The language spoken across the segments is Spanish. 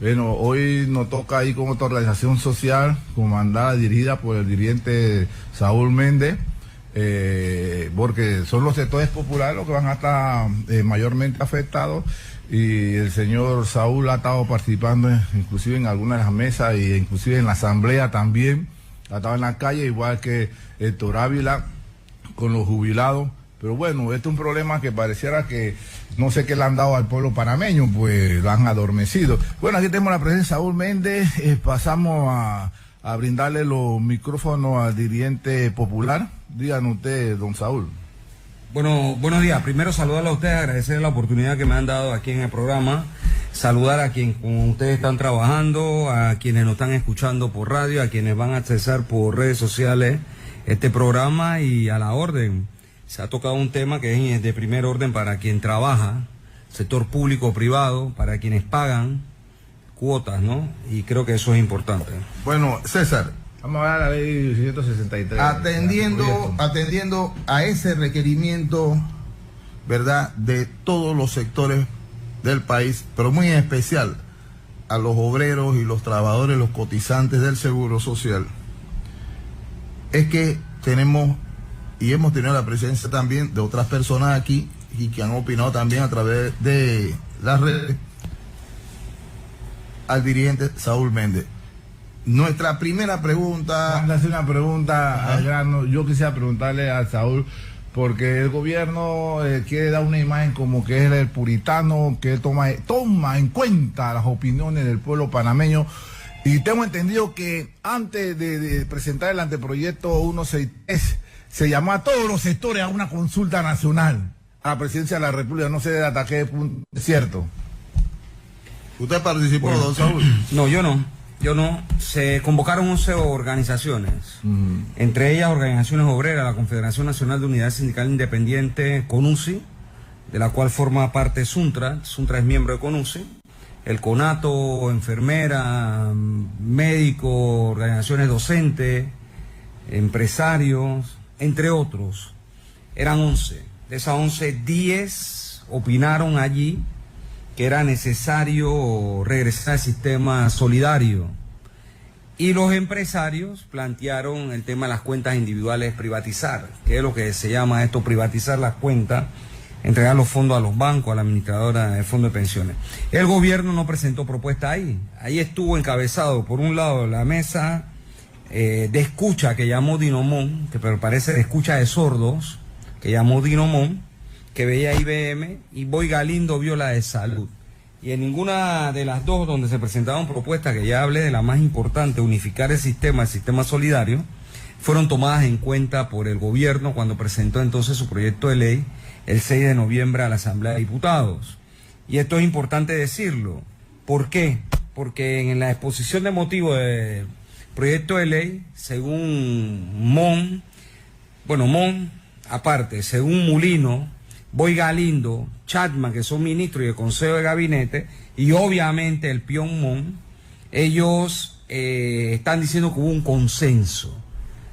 Bueno, hoy nos toca ir con otra organización social comandada, dirigida por el dirigente Saúl Méndez, porque son los sectores populares los que van a estar mayormente afectados, y el señor Saúl ha estado participando inclusive en algunas de las mesas e inclusive en la asamblea también, ha estado en la calle, igual que Héctor Ávila con los jubilados. Pero bueno, este es un problema que pareciera que no sé qué le han dado al pueblo panameño, pues lo han adormecido. Bueno, aquí tenemos la presencia de Saúl Méndez. Pasamos a brindarle los micrófonos al dirigente popular. Díganos usted, don Saúl. Bueno, buenos días. Primero saludarle a ustedes, agradecerles la oportunidad que me han dado aquí en el programa. Saludar a quienes con ustedes están trabajando, a quienes nos están escuchando por radio, a quienes van a accesar por redes sociales este programa, y a la orden. Se ha tocado un tema que es de primer orden para quien trabaja, sector público o privado, para quienes pagan cuotas, ¿no? Y creo que eso es importante. Bueno, César, vamos a ver la ley 163. Atendiendo a ese requerimiento, ¿verdad?, de todos los sectores del país, pero muy en especial a los obreros y los trabajadores, los cotizantes del Seguro Social, es que tenemos... Y hemos tenido la presencia también de otras personas aquí y que han opinado también a través de las redes al dirigente Saúl Méndez. Nuestra primera pregunta... Vamos a hacer una pregunta al grano. Yo quisiera preguntarle a Saúl, porque el gobierno quiere dar una imagen como que es el puritano, que toma en cuenta las opiniones del pueblo panameño. Y tengo entendido que antes de presentar el anteproyecto 163, se llamó a todos los sectores a una consulta nacional a la presidencia de la República. No sé hasta qué punto es cierto. ¿Usted participó, don Saúl? No, yo no. Se convocaron 11 organizaciones, entre ellas organizaciones obreras, la Confederación Nacional de Unidad Sindical Independiente, CONUSI, de la cual forma parte Suntra. Suntra es miembro de CONUSI, el CONATO, enfermera, médicos, organizaciones docentes, empresarios, entre otros. Eran 11. De esas 11, 10 opinaron allí que era necesario regresar al sistema solidario. Y los empresarios plantearon el tema de las cuentas individuales privatizar, que es lo que se llama esto, privatizar las cuentas, entregar los fondos a los bancos, a la administradora del fondo de pensiones. El gobierno no presentó propuesta ahí. Ahí estuvo encabezado, por un lado, la mesa de escucha que llamó Dinomón, que parece de escucha de sordos, que llamó Dinomón, que veía IBM, y Boy Galindo vio la de salud. Y en ninguna de las dos donde se presentaban propuestas, que ya hablé de la más importante, unificar el sistema solidario, fueron tomadas en cuenta por el gobierno cuando presentó entonces su proyecto de ley el 6 de noviembre a la Asamblea de Diputados. Y esto es importante decirlo. ¿Por qué? Porque en la exposición de motivos de proyecto de ley, según Mon, aparte, según Mulino, Boy Galindo, Chapman, que son ministros y el Consejo de Gabinete, y obviamente el peón Mon, ellos están diciendo que hubo un consenso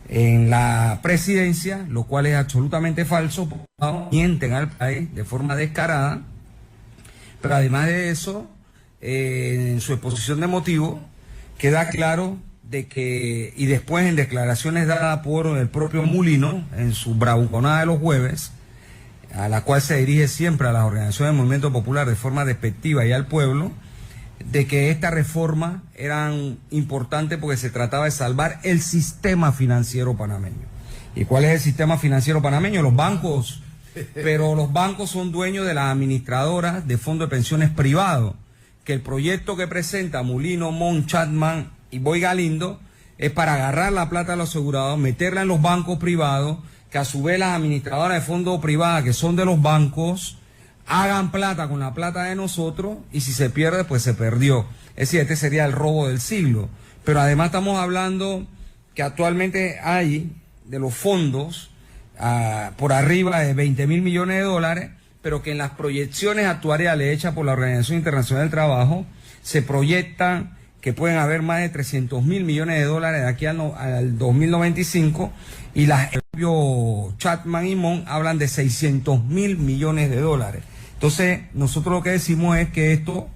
en la presidencia, lo cual es absolutamente falso, mienten al país de forma descarada. Pero además de eso, en su exposición de motivos, queda claro de que, y después en declaraciones dadas por el propio Mulino, en su bravuconada de los jueves, a la cual se dirige siempre a las organizaciones del movimiento popular de forma despectiva y al pueblo, de que esta reforma era importante porque se trataba de salvar el sistema financiero panameño. ¿Y cuál es el sistema financiero panameño? Los bancos. Pero los bancos son dueños de las administradoras de fondos de pensiones privados, que el proyecto que presenta Mulino, Mon, Chapman y Boy Galindo es para agarrar la plata de los asegurados, meterla en los bancos privados, que a su vez las administradoras de fondos privados, que son de los bancos, hagan plata con la plata de nosotros, y si se pierde, pues se perdió. Es decir, este sería el robo del siglo. Pero además estamos hablando que actualmente hay de los fondos por arriba de 20.000 millones de dólares, pero que en las proyecciones actuariales hechas por la Organización Internacional del Trabajo se proyectan que pueden haber más de 300.000 millones de dólares de aquí al 2095, y las Chapman y Mon hablan de 600.000 millones de dólares. Entonces, nosotros lo que decimos es que esto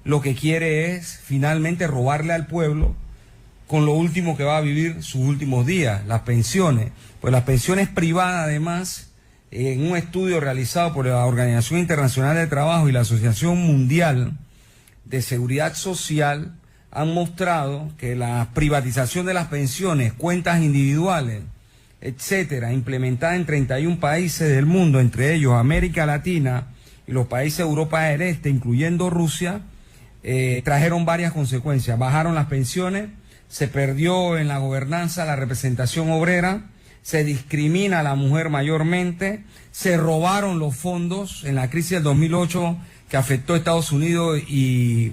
lo que quiere es finalmente robarle al pueblo con lo último que va a vivir sus últimos días, las pensiones. Pues las pensiones privadas, además, en un estudio realizado por la Organización Internacional del Trabajo y la Asociación Mundial de Seguridad Social, han mostrado que la privatización de las pensiones, cuentas individuales, etcétera, implementada en 31 países del mundo, entre ellos América Latina y los países de Europa del Este, incluyendo Rusia, trajeron varias consecuencias. Bajaron las pensiones, se perdió en la gobernanza la representación obrera, se discrimina a la mujer mayormente, se robaron los fondos en la crisis del 2008 que afectó a Estados Unidos y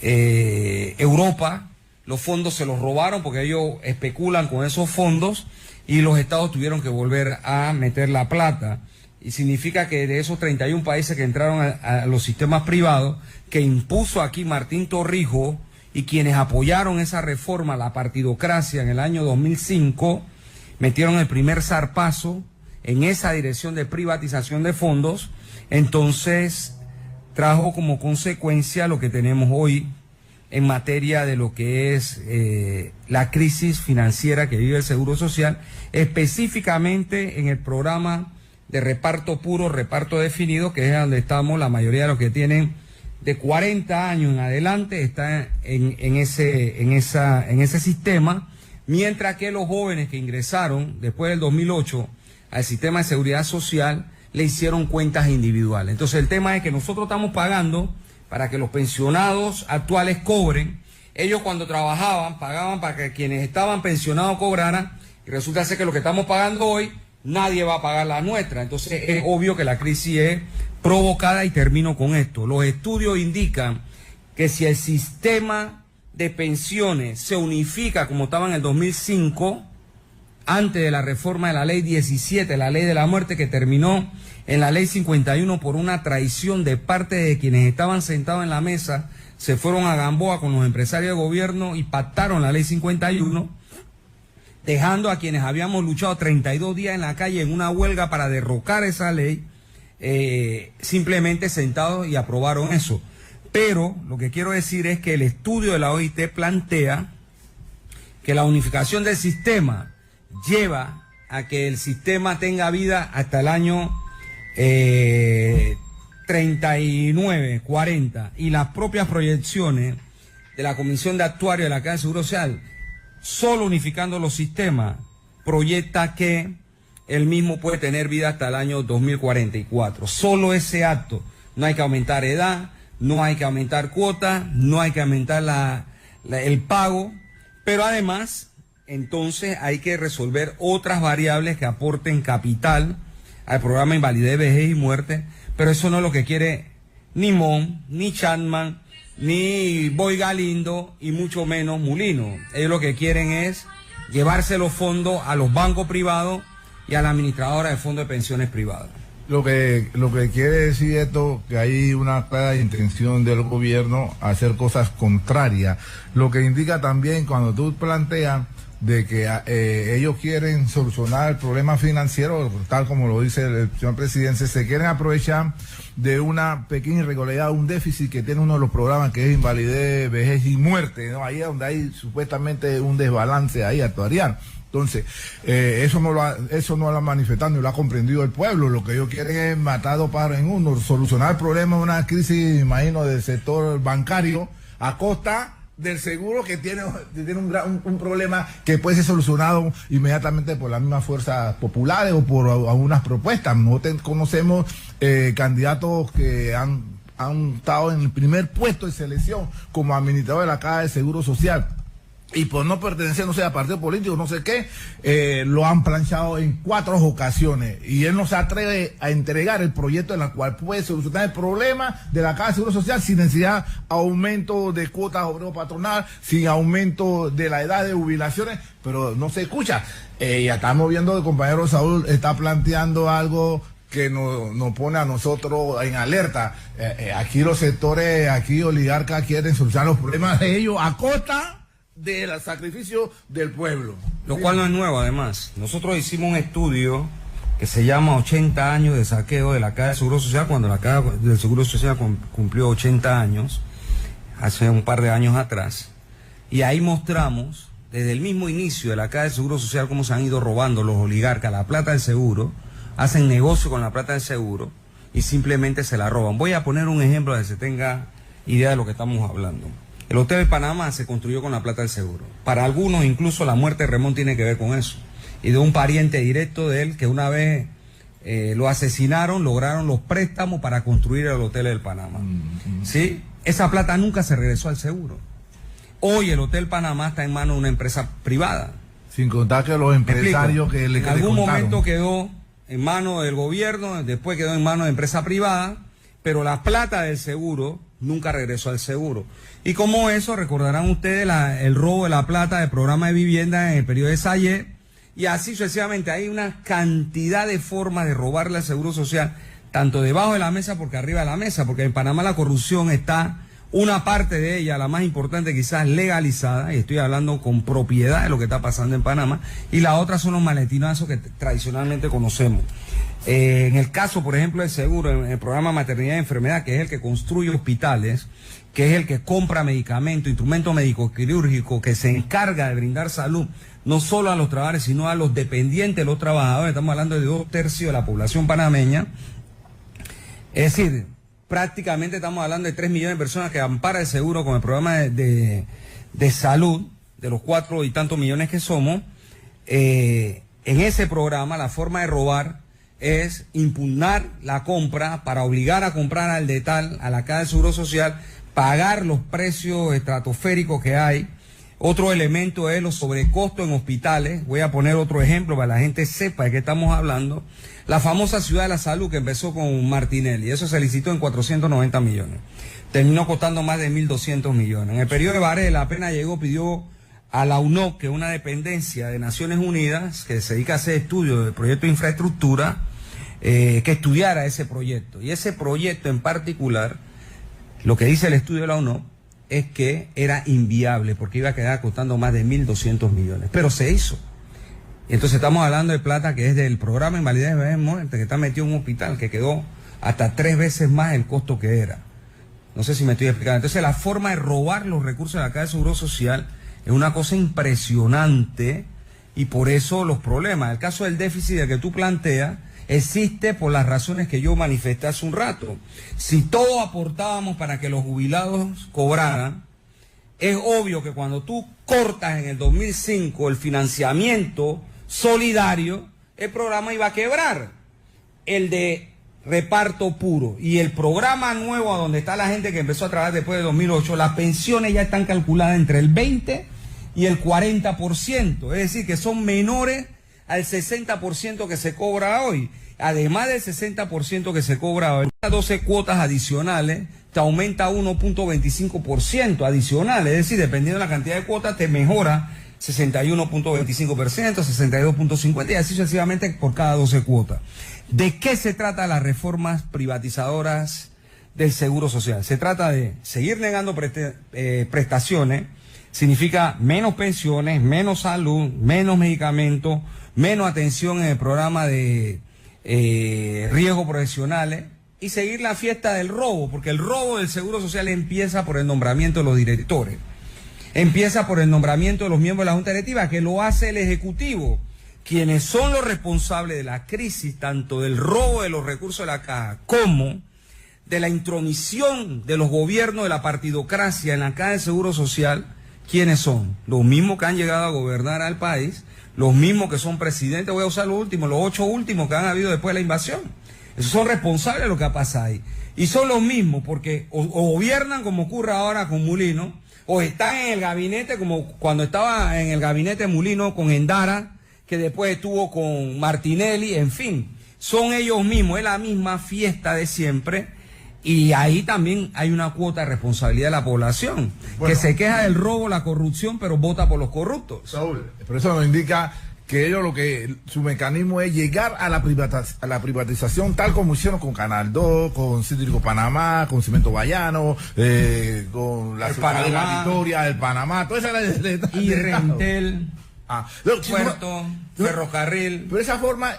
Europa. Los fondos se los robaron porque ellos especulan con esos fondos y los estados tuvieron que volver a meter la plata. Y significa que de esos 31 países que entraron a los sistemas privados, que impuso aquí Martín Torrijos y quienes apoyaron esa reforma, la partidocracia, en el año 2005, metieron el primer zarpazo en esa dirección de privatización de fondos. Entonces trajo como consecuencia lo que tenemos hoy en materia de lo que es la crisis financiera que vive el Seguro Social, específicamente en el programa de reparto puro, reparto definido, que es donde estamos. La mayoría de los que tienen de 40 años en adelante están en ese sistema, mientras que los jóvenes que ingresaron después del 2008 al sistema de seguridad social le hicieron cuentas individuales. Entonces el tema es que nosotros estamos pagando para que los pensionados actuales cobren. Ellos cuando trabajaban pagaban para que quienes estaban pensionados cobraran, y resulta ser que lo que estamos pagando hoy nadie va a pagar la nuestra. Entonces es obvio que la crisis es provocada, y termino con esto. Los estudios indican que si el sistema de pensiones se unifica como estaba en el 2005, antes de la reforma de la ley 17, la ley de la muerte, que terminó en la ley 51 por una traición de parte de quienes estaban sentados en la mesa, se fueron a Gamboa con los empresarios de gobierno y pactaron la ley 51, dejando a quienes habíamos luchado 32 días en la calle en una huelga para derrocar esa ley, simplemente sentados, y aprobaron eso. Pero lo que quiero decir es que el estudio de la OIT plantea que la unificación del sistema lleva a que el sistema tenga vida hasta el año 39, 40, y las propias proyecciones de la Comisión de Actuarios de la Caja de Seguro Social, solo unificando los sistemas, proyecta que el mismo puede tener vida hasta el año 2044. Solo ese acto. No hay que aumentar edad, no hay que aumentar cuotas, no hay que aumentar el pago, pero además, entonces hay que resolver otras variables que aporten capital al programa de invalidez, vejez y muerte, pero eso no es lo que quiere ni Mon, ni Chapman, ni Boy Galindo, y mucho menos Mulino. Ellos lo que quieren es llevarse los fondos a los bancos privados y a la administradora de fondos de pensiones privadas. Lo que quiere decir esto, que hay una clara intención del gobierno a hacer cosas contrarias. Lo que indica también cuando tú planteas de que ellos quieren solucionar el problema financiero, tal como lo dice el señor presidente, se quieren aprovechar de una pequeña irregularidad, un déficit que tiene uno de los programas, que es invalidez, vejez y muerte, ¿no? Ahí es donde hay supuestamente un desbalance ahí actuarial. Entonces, eso no lo ha manifestado y lo ha comprendido el pueblo. Lo que ellos quieren es matar dos pájaros en uno, solucionar el problema de una crisis, imagino, del sector bancario a costa del seguro, que tiene un problema que puede ser solucionado inmediatamente por las mismas fuerzas populares o por algunas propuestas. Nosotros conocemos candidatos que han estado en el primer puesto de selección como administrador de la Caja de Seguro Social, y por no pertenecer, no sé, a partido político, no sé qué, lo han planchado en 4 ocasiones, y él no se atreve a entregar el proyecto en el cual puede solucionar el problema de la Caja de Seguro Social sin necesidad de aumento de cuotas obrero patronal, sin aumento de la edad de jubilaciones, pero no se escucha. Ya estamos viendo que el compañero Saúl está planteando algo que nos pone a nosotros en alerta. Aquí los sectores, oligarcas, quieren solucionar los problemas de ellos a costa del sacrificio del pueblo. Lo cual no es nuevo, además. Nosotros hicimos un estudio que se llama 80 años de saqueo de la Caja de Seguro Social, cuando la Caja del Seguro Social cumplió 80 años, hace un par de años atrás, y ahí mostramos desde el mismo inicio de la Caja de Seguro Social cómo se han ido robando los oligarcas la plata del seguro, hacen negocio con la plata del seguro y simplemente se la roban. Voy a poner un ejemplo para que se tenga idea de lo que estamos hablando. El Hotel de Panamá se construyó con la plata del seguro. Para algunos incluso la muerte de Remón tiene que ver con eso. Y de un pariente directo de él que una vez lo asesinaron, lograron los préstamos para construir el Hotel del Panamá. ¿Sí? Esa plata nunca se regresó al seguro. Hoy el Hotel Panamá está en manos de una empresa privada. Sin contar que los empresarios que le en algún momento quedó en manos del gobierno, después quedó en manos de empresa privada, pero la plata del seguro nunca regresó al seguro. Y como eso, recordarán ustedes el robo de la plata del programa de vivienda en el periodo de Sayé, y así sucesivamente. Hay una cantidad de formas de robarle al seguro social, tanto debajo de la mesa porque arriba de la mesa, porque en Panamá la corrupción está, una parte de ella, la más importante quizás, legalizada, y estoy hablando con propiedad de lo que está pasando en Panamá, y la otra son los maletinazos que tradicionalmente conocemos. En el caso, por ejemplo, del seguro, en el programa Maternidad y Enfermedad, que es el que construye hospitales, que es el que compra medicamentos, instrumentos médicos quirúrgicos, que se encarga de brindar salud, no solo a los trabajadores, sino a los dependientes de los trabajadores, estamos hablando de 2/3 de la población panameña, es decir, prácticamente estamos hablando de 3 millones de personas que ampara el seguro con el programa de salud, de los 4 y tantos millones que somos. En ese programa la forma de robar es impugnar la compra para obligar a comprar al detal, a la Caja de Seguro Social, pagar los precios estratosféricos que hay. Otro elemento es los sobrecostos en hospitales. Voy a poner otro ejemplo para que la gente sepa de qué estamos hablando. La famosa Ciudad de la Salud que empezó con Martinelli, eso se licitó en 490 millones. Terminó costando más de 1.200 millones. En el periodo de Varela apenas llegó, pidió a la UNOC, que es una dependencia de Naciones Unidas, que se dedica a hacer estudios del proyecto de infraestructura, que estudiara ese proyecto. Y ese proyecto en particular, lo que dice el estudio de la UNOC, es que era inviable porque iba a quedar costando más de 1.200 millones. Pero se hizo. Y entonces estamos hablando de plata que es del programa de invalidez de bebé en muerte, que está metido en un hospital, que quedó hasta 3 veces más el costo que era. No sé si me estoy explicando. Entonces la forma de robar los recursos de la Caja de Seguro Social es una cosa impresionante y por eso los problemas. El caso del déficit del que tú planteas existe por las razones que yo manifesté hace un rato. Si todos aportábamos para que los jubilados cobraran, es obvio que cuando tú cortas en el 2005 el financiamiento solidario, el programa iba a quebrar. El de reparto puro y el programa nuevo a donde está la gente que empezó a trabajar después de 2008, las pensiones ya están calculadas entre el 20 y el 40%, es decir, que son menores al 60% que se cobra hoy. Además del 60% que se cobra hoy, 12 cuotas adicionales, te aumenta 1.25% adicional, es decir, dependiendo de la cantidad de cuotas, te mejora 61.25%, 62.50% y así sucesivamente por cada 12 cuotas. ¿De qué se trata las reformas privatizadoras del Seguro Social? Se trata de seguir negando prestaciones, significa menos pensiones, menos salud, menos medicamentos, menos atención en el programa de riesgos profesionales y seguir la fiesta del robo, porque el robo del Seguro Social empieza por el nombramiento de los directores, empieza por el nombramiento de los miembros de la Junta Directiva, que lo hace el Ejecutivo, quienes son los responsables de la crisis, tanto del robo de los recursos de la Caja como de la intromisión de los gobiernos de la partidocracia en la Caja de Seguro Social. ¿Quiénes son? Los mismos que han llegado a gobernar al país, los mismos que son presidentes, voy a usar los últimos, los 8 últimos que han habido después de la invasión. Esos son responsables de lo que ha pasado ahí. Y son los mismos porque o gobiernan como ocurre ahora con Mulino, o están en el gabinete como cuando estaba en el gabinete Mulino con Endara, que después estuvo con Martinelli, en fin. Son ellos mismos, es la misma fiesta de siempre. Y ahí también hay una cuota de responsabilidad de la población, bueno, que se queja del robo, la corrupción, pero vota por los corruptos. Saúl, pero eso nos indica que ellos su mecanismo es llegar a la privatización tal como hicieron con Canal 2, con Cítrico Panamá, con Cimento Bayano, con la Victoria, el Panamá, toda esa y Rentel. Puerto, ferrocarril. Pero esa forma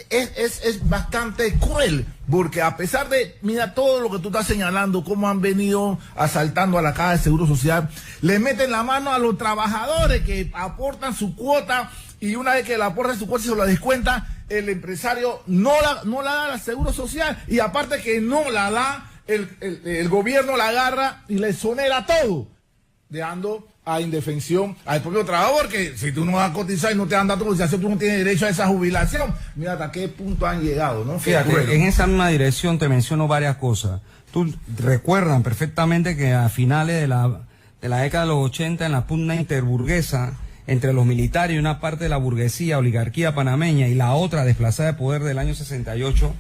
es bastante cruel, porque a pesar de, mira todo lo que tú estás señalando, cómo han venido asaltando a la Caja de Seguro Social, le meten la mano a los trabajadores que aportan su cuota, y una vez que la aportan su cuota y se la descuenta, el empresario no la da al Seguro Social, y aparte que no la da, el gobierno la agarra y le exonera todo, dejando a indefensión al propio trabajador, que si tú no vas a cotizar y no te dan datos de cotización, tú no tienes derecho a esa jubilación. Mira hasta qué punto han llegado, ¿no? Fíjate, en esa misma dirección te menciono varias cosas. Tú recuerdan perfectamente que a finales de la década de los 80, en la pugna interburguesa entre los militares y una parte de la burguesía, oligarquía panameña, y la otra desplazada de poder del año 68,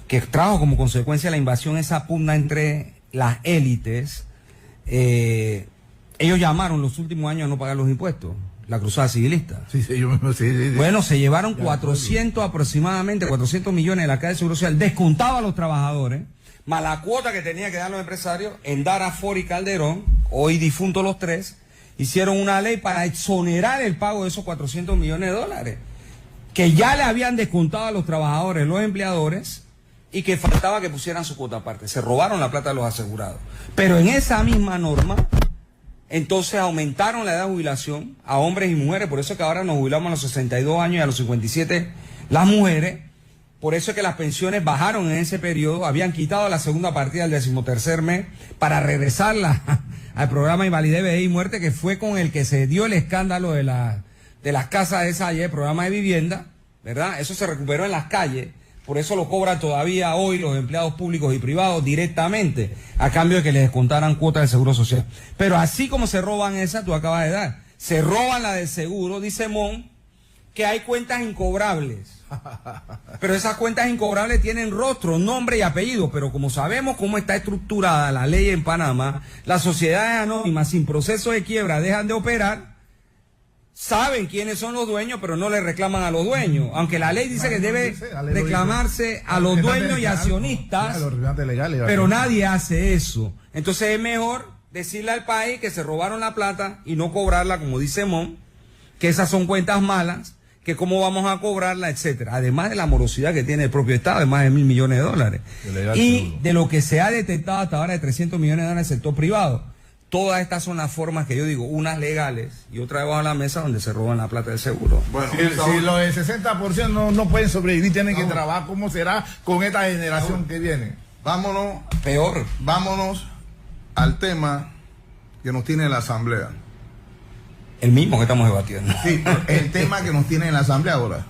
que trajo como consecuencia la invasión, esa pugna entre las élites, ellos llamaron los últimos años a no pagar los impuestos, la cruzada civilista. Sí, sí. Bueno, se llevaron aproximadamente 400 millones de la Caja de Seguro Social, descontado a los trabajadores, más la cuota que tenía que dar los empresarios. En Dara, Ford y Calderón, hoy difuntos los tres, hicieron una ley para exonerar el pago de esos 400 millones de dólares, que ya le habían descontado a los trabajadores, los empleadores, y que faltaba que pusieran su cuota aparte. Se robaron la plata de los asegurados. Pero en esa misma norma, entonces aumentaron la edad de jubilación a hombres y mujeres. Por eso es que ahora nos jubilamos a los 62 años y a los 57 las mujeres. Por eso es que las pensiones bajaron en ese periodo. Habían quitado la segunda partida del 13º mes para regresarla al programa Invalidez, Vejez y Muerte, que fue con el que se dio el escándalo de las casas de Salle, el programa de vivienda, ¿verdad? Eso se recuperó en las calles. Por eso lo cobran todavía hoy los empleados públicos y privados directamente, a cambio de que les descontaran cuotas de seguro social. Pero así como se roban esa, tú acabas de dar, se roban la del seguro, dice Mon, que hay cuentas incobrables. Pero esas cuentas incobrables tienen rostro, nombre y apellido, pero como sabemos cómo está estructurada la ley en Panamá, las sociedades anónimas sin proceso de quiebra dejan de operar. Saben quiénes son los dueños, pero no le reclaman a los dueños. Aunque la ley dice que debe reclamarse a los dueños y accionistas, pero nadie hace eso. Entonces es mejor decirle al país que se robaron la plata y no cobrarla, como dice Mon, que esas son cuentas malas, que cómo vamos a cobrarla, etcétera. Además de la morosidad que tiene el propio Estado de más de $1.000 millones. Y de lo que se ha detectado hasta ahora de $300 millones en el sector privado. Todas estas son las formas que yo digo, unas legales y otras debajo de la mesa donde se roban la plata del seguro. Bueno, si los del 60% no pueden sobrevivir, tienen que trabajar, ¿cómo será con esta generación que viene? Vámonos. Peor. Vámonos al tema que nos tiene la Asamblea. El mismo que estamos debatiendo. Sí, el tema que nos tiene en la Asamblea ahora.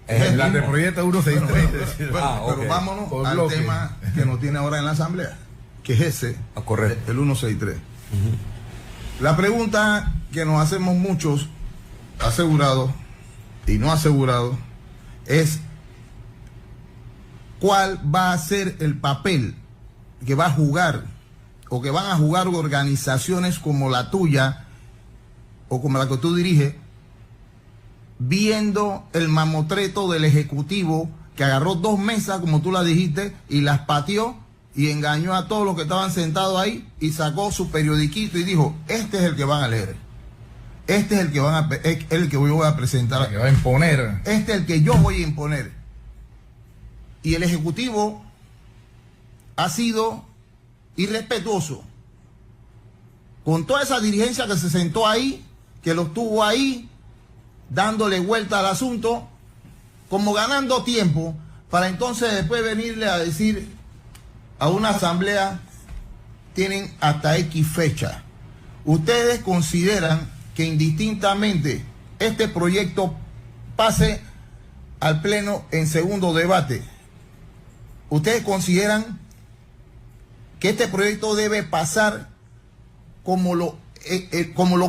Es el La de mismo. proyecto 163. Pero vámonos Por al bloque. tema que nos tiene ahora en la Asamblea, que es ese, Correcto. el 163. La pregunta que nos hacemos muchos, asegurados y no asegurados, es ¿cuál va a ser el papel que va a jugar o que van a jugar organizaciones como la tuya o como la que tú diriges, viendo el mamotreto del Ejecutivo que agarró 2 mesas, como tú la dijiste, y las pateó y engañó a todos los que estaban sentados ahí y sacó su periodiquito y dijo, este es el que van a leer, este es el que el que yo voy a presentar, Que va a imponer. este es el que yo voy a imponer? Y el Ejecutivo ha sido irrespetuoso con toda esa dirigencia que se sentó ahí, que lo tuvo ahí dándole vuelta al asunto, como ganando tiempo, para entonces después venirle a decir a una asamblea, tienen hasta X fecha. ¿Ustedes consideran que indistintamente este proyecto pase al Pleno en segundo debate? ¿Ustedes consideran que este proyecto debe pasar como lo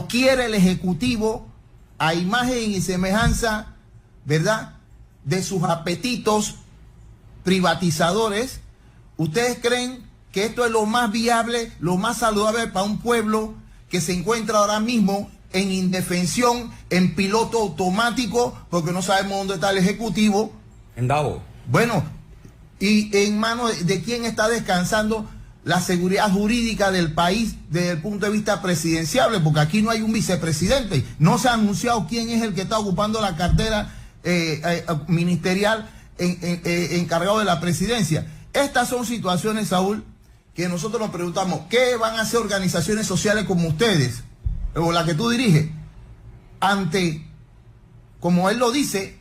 quiere el Ejecutivo, a imagen y semejanza, ¿verdad?, de sus apetitos privatizadores? ¿Ustedes creen que esto es lo más viable, lo más saludable para un pueblo que se encuentra ahora mismo en indefensión, en piloto automático, porque no sabemos dónde está el Ejecutivo? En Davos. Bueno, ¿y en manos de quién está descansando la seguridad jurídica del país desde el punto de vista presidenciable, porque aquí no hay un vicepresidente. No se ha anunciado quién es el que está ocupando la cartera ministerial encargado de la presidencia. Estas son situaciones, Saúl, que nosotros nos preguntamos, ¿qué van a hacer organizaciones sociales como ustedes, o la que tú diriges, ante, como él lo dice,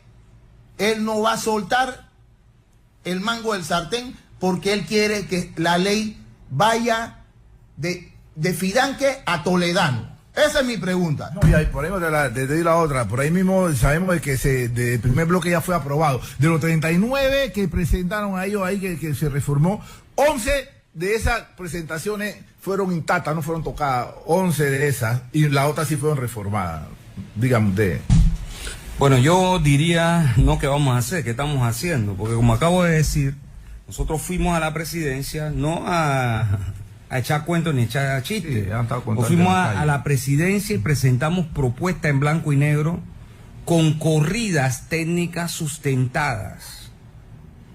él no va a soltar el mango del sartén porque él quiere que la ley vaya de Fidanque a Toledano? Esa es mi pregunta. No, y ahí, por ahí te doy la otra. Por ahí mismo sabemos de que del primer bloque ya fue aprobado. De los 39 que presentaron a ellos ahí, que se reformó, 11 de esas presentaciones fueron intactas, no fueron tocadas. 11 de esas, y las otras sí fueron reformadas. Dígame usted. Bueno, yo diría, no qué vamos a hacer, qué estamos haciendo, porque como acabo de decir, nosotros fuimos a la presidencia no a echar cuentos ni echar chistes. Sí, Nos fuimos a la presidencia y presentamos propuestas en blanco y negro con corridas técnicas sustentadas.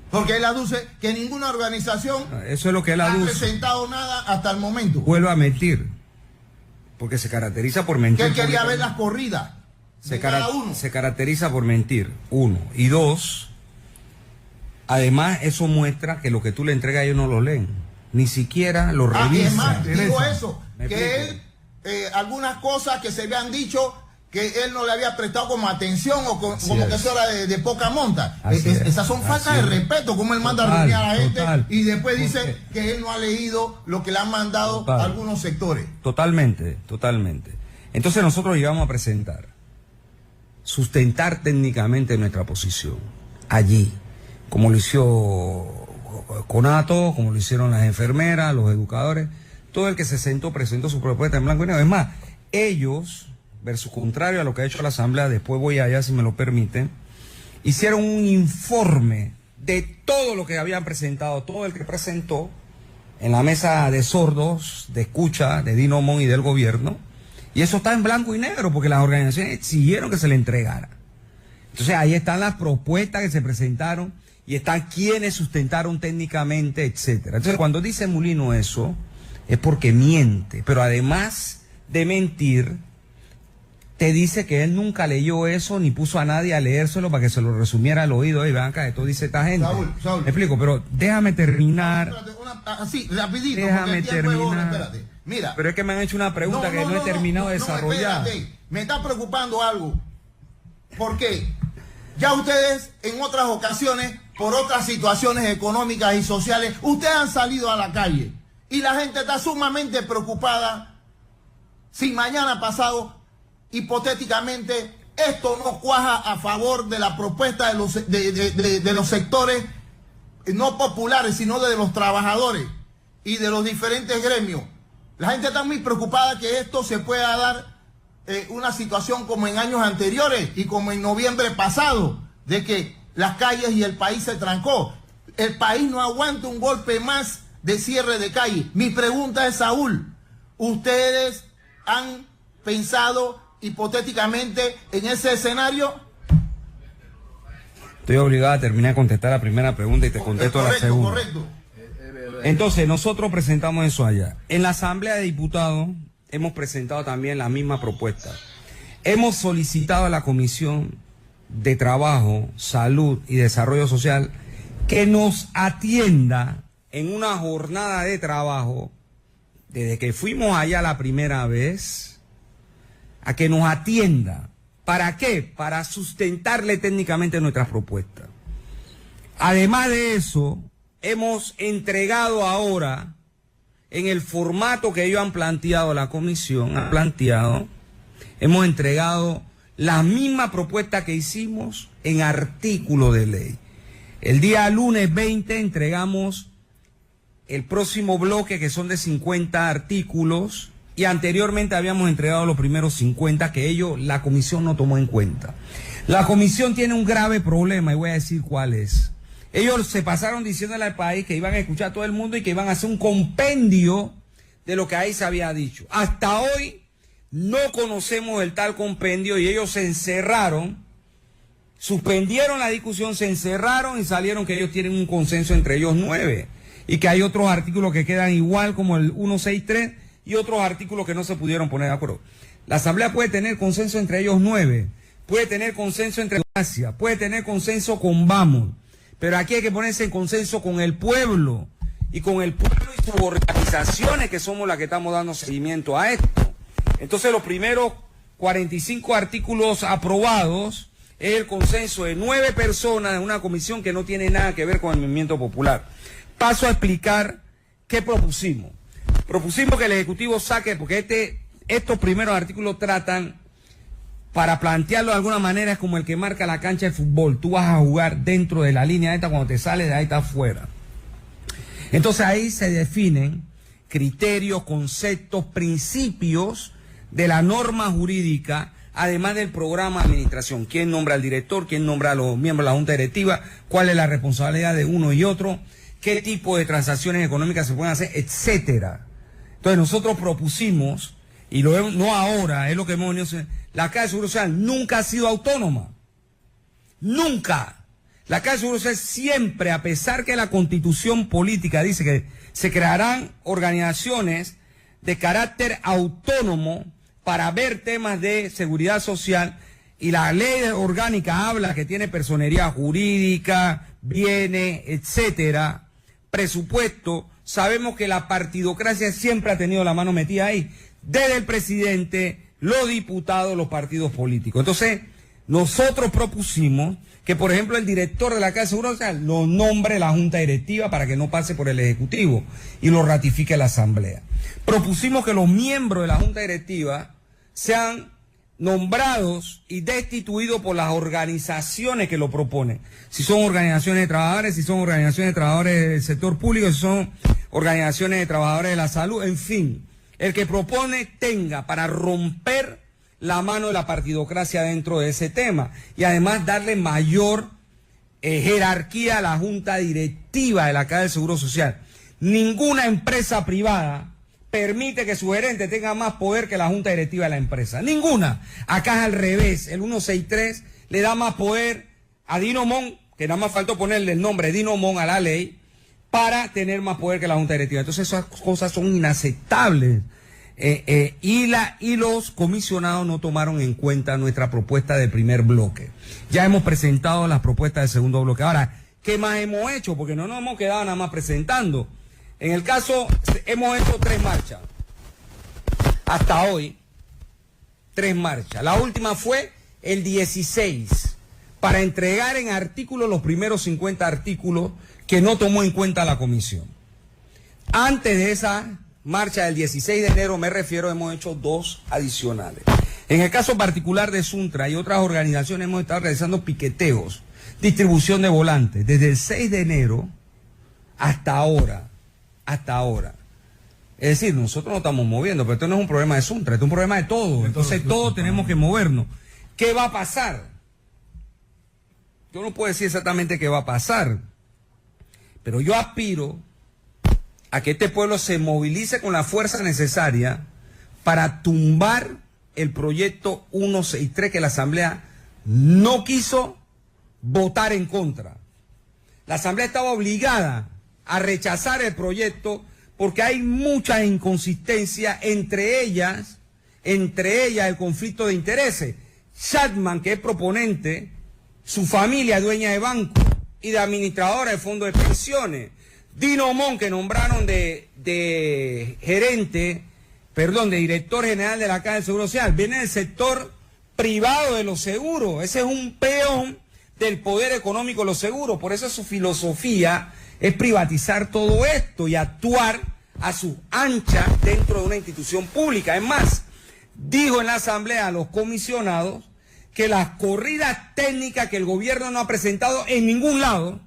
Porque él aduce que ninguna organización eso es lo que él ha aduce. presentado nada hasta el momento. Vuelvo a mentir, porque se caracteriza por mentir. Que él quería ver las corridas de cada uno. Se caracteriza por mentir, uno. Y dos, además eso muestra que lo que tú le entregas a ellos no lo leen. Ni siquiera lo revisan. Y es más, digo eso, ¿Me que explico? él, algunas cosas que se habían dicho, que él no le había prestado como atención o como que eso era de poca monta. Esas son faltas de respeto, como él manda a reunir a la gente y después dice que él no ha leído lo que le han mandado a algunos sectores. Totalmente. Entonces nosotros llegamos a presentar, sustentar técnicamente nuestra posición allí, como lo hizo Conato, como lo hicieron las enfermeras, los educadores, todo el que se sentó presentó su propuesta en blanco y negro. Es más, ellos, versus contrario a lo que ha hecho la Asamblea, después voy allá si me lo permiten, hicieron un informe de todo lo que habían presentado, todo el que presentó en la mesa de sordos, de escucha, de Dino Mon y del gobierno, y eso está en blanco y negro porque las organizaciones exigieron que se le entregara. Entonces ahí están las propuestas que se presentaron y están quienes sustentaron técnicamente, etcétera. Entonces cuando dice Mulino eso, es porque miente, pero además de mentir, te dice que él nunca leyó eso ni puso a nadie a leérselo para que se lo resumiera al oído. Y vean acá, esto dice esta gente. Saúl. Me explico, pero déjame terminar. Así, rapidito. Déjame terminar. Espérate. Mira. Pero es que me han hecho una pregunta que no he terminado de desarrollar. Espérate. Me está preocupando algo. ¿Por qué? Ya ustedes en otras ocasiones, por otras situaciones económicas y sociales, ustedes han salido a la calle y la gente está sumamente preocupada si mañana pasado, hipotéticamente, esto no cuaja a favor de la propuesta de los sectores no populares, sino de los trabajadores y de los diferentes gremios. La gente está muy preocupada que esto se pueda dar una situación como en años anteriores y como en noviembre pasado, de que las calles y el país se trancó. El país no aguanta un golpe más de cierre de calle. Mi pregunta es, Saúl, ¿ustedes han pensado hipotéticamente en ese escenario? Estoy obligado a terminar de contestar la primera pregunta y te contesto la segunda. Correcto. Entonces, nosotros presentamos eso allá. En la Asamblea de Diputados hemos presentado también la misma propuesta. Hemos solicitado a la Comisión de Trabajo, Salud y Desarrollo Social que nos atienda en una jornada de trabajo, desde que fuimos allá la primera vez, a que nos atienda. ¿Para qué? Para sustentarle técnicamente nuestras propuestas. Además de eso, hemos entregado ahora, en el formato que ellos han planteado, la comisión ha planteado, hemos entregado la misma propuesta que hicimos en artículo de ley. El día lunes 20 entregamos el próximo bloque, que son de 50 artículos, y anteriormente habíamos entregado los primeros 50 que la comisión no tomó en cuenta. La comisión tiene un grave problema y voy a decir cuál es. Ellos se pasaron diciéndole al país que iban a escuchar a todo el mundo y que iban a hacer un compendio de lo que ahí se había dicho. Hasta hoy no conocemos el tal compendio y ellos se encerraron, suspendieron la discusión, se encerraron y salieron que ellos tienen un consenso entre ellos 9. y que hay otros artículos que quedan igual como el 163 y otros artículos que no se pudieron poner de acuerdo. La Asamblea puede tener consenso entre ellos 9, puede tener consenso entre Asia, puede tener consenso con Vamos, pero aquí hay que ponerse en consenso con el pueblo y con el pueblo y sus organizaciones, que somos las que estamos dando seguimiento a esto. Entonces los primeros 45 artículos aprobados es el consenso de 9 personas de una comisión que no tiene nada que ver con el movimiento popular. Paso a explicar qué propusimos. Propusimos que el Ejecutivo saque, porque estos primeros artículos tratan, para plantearlo de alguna manera, es como el que marca la cancha de fútbol. Tú vas a jugar dentro de la línea esta, cuando te sales de ahí estás fuera. Entonces ahí se definen criterios, conceptos, principios de la norma jurídica, además del programa de administración. ¿Quién nombra al director? ¿Quién nombra a los miembros de la Junta Directiva? ¿Cuál es la responsabilidad de uno y otro? ¿Qué tipo de transacciones económicas se pueden hacer? Etcétera. Entonces nosotros propusimos, y no ahora, es lo que hemos venido a hacer, la Caja de Seguro Social nunca ha sido autónoma. Nunca. La Caja de Seguro Social siempre, a pesar que la Constitución política dice que se crearán organizaciones de carácter autónomo para ver temas de seguridad social, y la ley orgánica habla que tiene personería jurídica, bienes, etcétera, presupuesto. Sabemos que la partidocracia siempre ha tenido la mano metida ahí, desde el presidente, los diputados, los partidos políticos. Entonces, nosotros propusimos que, por ejemplo, el director de la Caja de Seguro Social lo nombre la Junta Directiva para que no pase por el Ejecutivo y lo ratifique la Asamblea. Propusimos que los miembros de la Junta Directiva sean nombrados y destituidos por las organizaciones que lo proponen. Si son organizaciones de trabajadores, si son organizaciones de trabajadores del sector público, si son organizaciones de trabajadores de la salud, en fin. El que propone tenga para romper la mano de la partidocracia dentro de ese tema y además darle mayor jerarquía a la Junta Directiva de la Caja del Seguro Social. Ninguna empresa privada permite que su gerente tenga más poder que la Junta Directiva de la empresa. Ninguna. Acá es al revés. El 163 le da más poder a Dino Mon, que nada más faltó ponerle el nombre Dino Mon a la ley, para tener más poder que la Junta Directiva. Entonces esas cosas son inaceptables. Y los comisionados no tomaron en cuenta nuestra propuesta del primer bloque. Ya hemos presentado las propuestas del segundo bloque. Ahora, ¿qué más hemos hecho? Porque no nos hemos quedado nada más presentando. En el caso, hemos hecho 3 marchas. Hasta hoy, 3 marchas. La última fue el 16, para entregar en artículos los primeros 50 artículos que no tomó en cuenta la comisión. Antes de esa marcha del 16 de enero, me refiero, hemos hecho 2 adicionales. En el caso particular de Suntra y otras organizaciones hemos estado realizando piqueteos, distribución de volantes, desde el 6 de enero hasta ahora. Es decir, nosotros nos estamos moviendo, pero esto no es un problema de Suntra, esto es un problema de todos. Entonces todos tenemos que movernos. ¿Qué va a pasar? Yo no puedo decir exactamente qué va a pasar, pero yo aspiro a que este pueblo se movilice con la fuerza necesaria para tumbar el proyecto 163 que la Asamblea no quiso votar en contra. La Asamblea estaba obligada a rechazar el proyecto porque hay mucha inconsistencia, entre ellas el conflicto de intereses. Chapman, que es proponente, su familia es dueña de banco y de administradora de fondos de pensiones. Dino Mon, que nombraron de director general de la Caja del Seguro Social, viene del sector privado de los seguros. Ese es un peón del poder económico de los seguros. Por eso su filosofía es privatizar todo esto y actuar a su ancha dentro de una institución pública. Es más, dijo en la Asamblea a los comisionados que las corridas técnicas que el gobierno no ha presentado en ningún lado,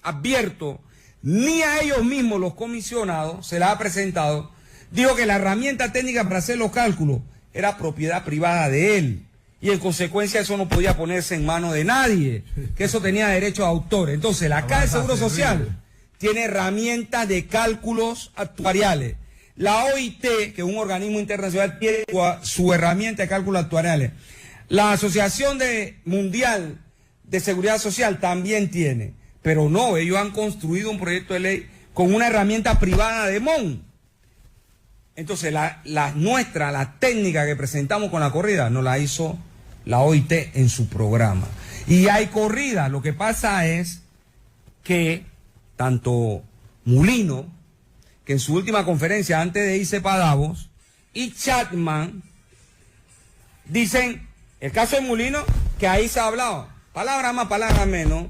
advierto, ni a ellos mismos los comisionados se las ha presentado, dijo que la herramienta técnica para hacer los cálculos era propiedad privada de él. Y en consecuencia eso no podía ponerse en manos de nadie, que eso tenía derecho a autor. Entonces la Caja de Seguro Social tiene herramientas de cálculos actuariales. La OIT, que es un organismo internacional, tiene su herramienta de cálculos actuariales. La Asociación Mundial de Seguridad Social también tiene. Pero no, ellos han construido un proyecto de ley con una herramienta privada de Mon. Entonces, la técnica que presentamos con la corrida, nos la hizo la OIT en su programa. Y hay corrida. Lo que pasa es que tanto Mulino, que en su última conferencia antes de irse para Davos, y Chapman dicen, el caso de Mulino, que ahí se ha hablado, palabras más, palabras menos,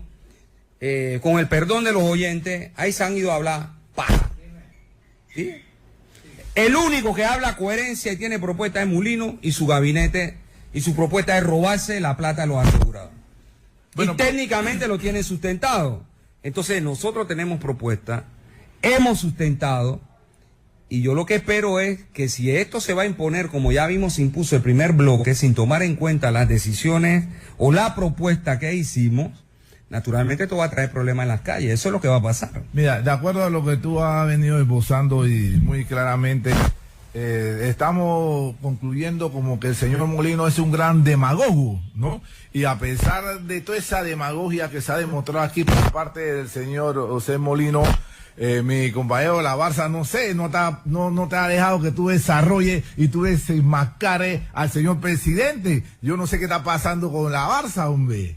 con el perdón de los oyentes, ahí se han ido a hablar paja. ¿Sí? El único que habla coherencia y tiene propuesta es Mulino y su gabinete, y su propuesta es robarse la plata de los asegurados. Bueno, y técnicamente lo tienen sustentado. Entonces nosotros tenemos propuesta, hemos sustentado, y yo lo que espero es que si esto se va a imponer, como ya vimos se impuso el primer bloque, sin tomar en cuenta las decisiones o la propuesta que hicimos, naturalmente esto va a traer problemas en las calles. Eso es lo que va a pasar. Mira, de acuerdo a lo que tú has venido esbozando y muy claramente, estamos concluyendo como que el señor Molino es un gran demagogo, ¿no? Y a pesar de toda esa demagogia que se ha demostrado aquí por parte del señor José Molino, mi compañero de la Barça, no sé, no te ha dejado que tú desarrolles y tú desenmascares al señor presidente. Yo no sé qué está pasando con la Barça, hombre.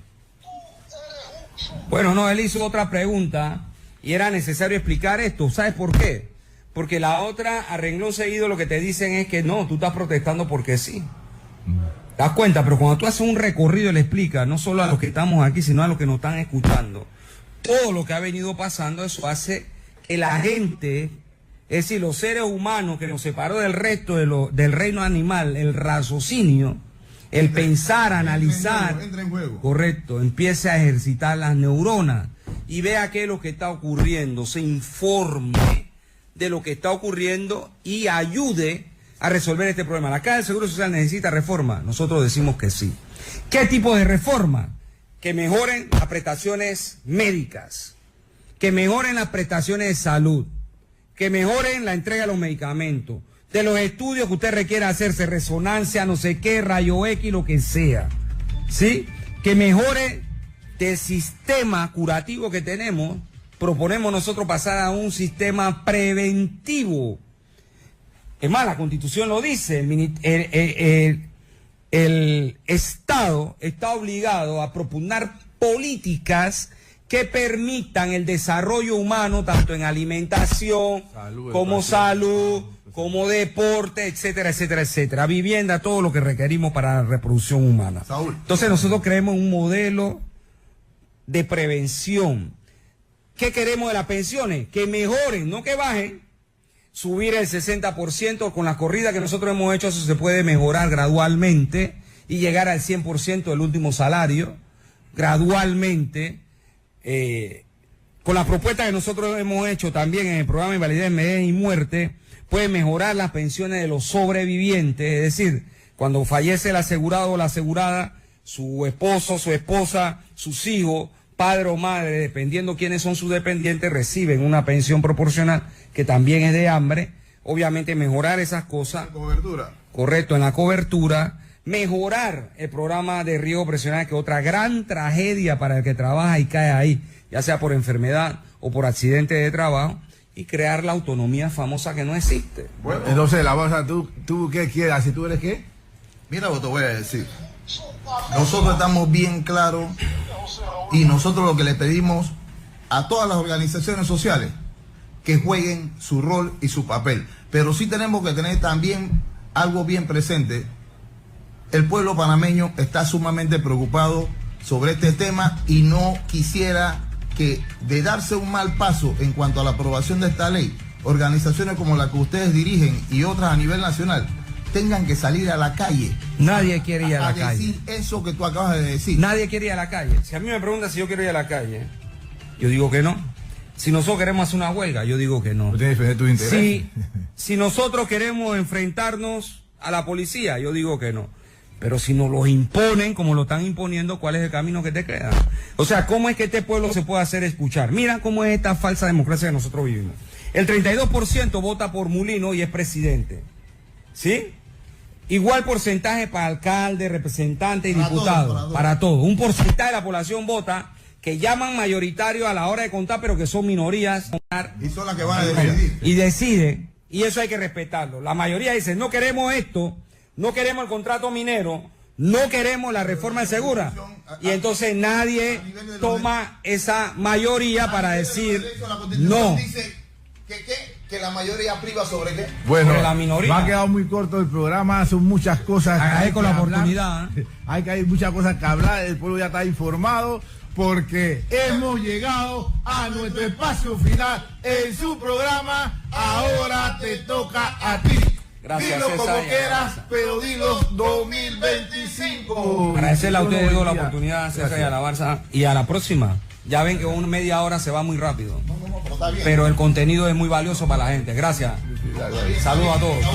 Bueno, no, él hizo otra pregunta y era necesario explicar esto. ¿Sabes por qué? Porque la otra, a renglón seguido, lo que te dicen es que no, tú estás protestando porque sí. ¿Te das cuenta? Pero cuando tú haces un recorrido y le explicas, no solo a los que estamos aquí, sino a los que nos están escuchando, todo lo que ha venido pasando, eso hace que la gente, es decir, los seres humanos que nos separó del resto del reino animal, el raciocinio, el pensar, analizar, entra en juego. Correcto, empiece a ejercitar las neuronas y vea qué es lo que está ocurriendo, se informe de lo que está ocurriendo y ayude a resolver este problema. La Caja del Seguro Social necesita reforma, nosotros decimos que sí. ¿Qué tipo de reforma? Que mejoren las prestaciones médicas, que mejoren las prestaciones de salud, que mejoren la entrega de los medicamentos, de los estudios que usted requiera hacerse, resonancia, no sé qué, rayo X, lo que sea, ¿sí? Que mejore el sistema curativo que tenemos. Proponemos nosotros pasar a un sistema preventivo. Es más, la Constitución lo dice, el Estado está obligado a propugnar políticas que permitan el desarrollo humano, tanto en alimentación, como salud, como deporte, etcétera, etcétera, etcétera. Vivienda, todo lo que requerimos para la reproducción humana. Saúl. Entonces nosotros creemos un modelo de prevención. ¿Qué queremos de las pensiones? Que mejoren, no que bajen. Subir el 60% con la corrida que nosotros hemos hecho, eso se puede mejorar gradualmente y llegar al 100% del último salario, gradualmente. Con la propuesta que nosotros hemos hecho también en el programa de invalidez, vejez y muerte, puede mejorar las pensiones de los sobrevivientes, es decir, cuando fallece el asegurado o la asegurada, su esposo, su esposa, sus hijos, padre o madre, dependiendo quiénes son sus dependientes, reciben una pensión proporcional que también es de hambre. Obviamente mejorar esas cosas. Cobertura. Correcto, en la cobertura. Mejorar el programa de riesgo presional, que es otra gran tragedia para el que trabaja y cae ahí, ya sea por enfermedad o por accidente de trabajo, y crear la autonomía famosa que no existe. Bueno, Entonces, la Barça, ¿tú qué quieras? ¿Si tú eres qué? mira lo que te voy a decir. Nosotros estamos bien claros y nosotros lo que le pedimos a todas las organizaciones sociales que jueguen su rol y su papel. Pero sí tenemos que tener también algo bien presente. El pueblo panameño está sumamente preocupado sobre este tema y no quisiera que, de darse un mal paso en cuanto a la aprobación de esta ley, organizaciones como la que ustedes dirigen y otras a nivel nacional tengan que salir a la calle. Nadie quiere ir a la calle. Decir eso que tú acabas de decir. Nadie quiere ir a la calle. Si a mí me preguntan si yo quiero ir a la calle, yo digo que no. Si nosotros queremos hacer una huelga, yo digo que no. Tú tienes que defender tus intereses. Si nosotros queremos enfrentarnos a la policía, yo digo que no. Pero si nos los imponen, como lo están imponiendo, ¿cuál es el camino que te queda? O sea, ¿cómo es que este pueblo se puede hacer escuchar? Mira cómo es esta falsa democracia que nosotros vivimos. El 32% vota por Mulino y es presidente. ¿Sí? Igual porcentaje para alcalde, representante y diputado. Para todo. Un porcentaje de la población vota que llaman mayoritarios a la hora de contar, pero que son minorías. Y son las que van a decidir. Y decide, y eso hay que respetarlo. La mayoría dice, no queremos esto, no queremos el contrato minero, no queremos la reforma del Segura. Y entonces nadie toma esa mayoría para decir no. Dice que la mayoría priva sobre qué. Bueno, Sobre la minoría. me ha quedado muy corto el programa, son muchas cosas. Agradezco que la hablar. oportunidad. Hay muchas cosas que hablar, el pueblo ya está informado porque hemos llegado a nuestro espacio final en su programa. Ahora te toca a ti. Gracias, Dilo César, como y quieras, pero dilo 2025. Agradecerle a ustedes dos la Buen día. oportunidad, César, Gracias. y a la Barça. Y a la próxima. Ya ven que una media hora se va muy rápido. Pero está bien. Pero el contenido es muy valioso para la gente. Gracias. Saludos a todos.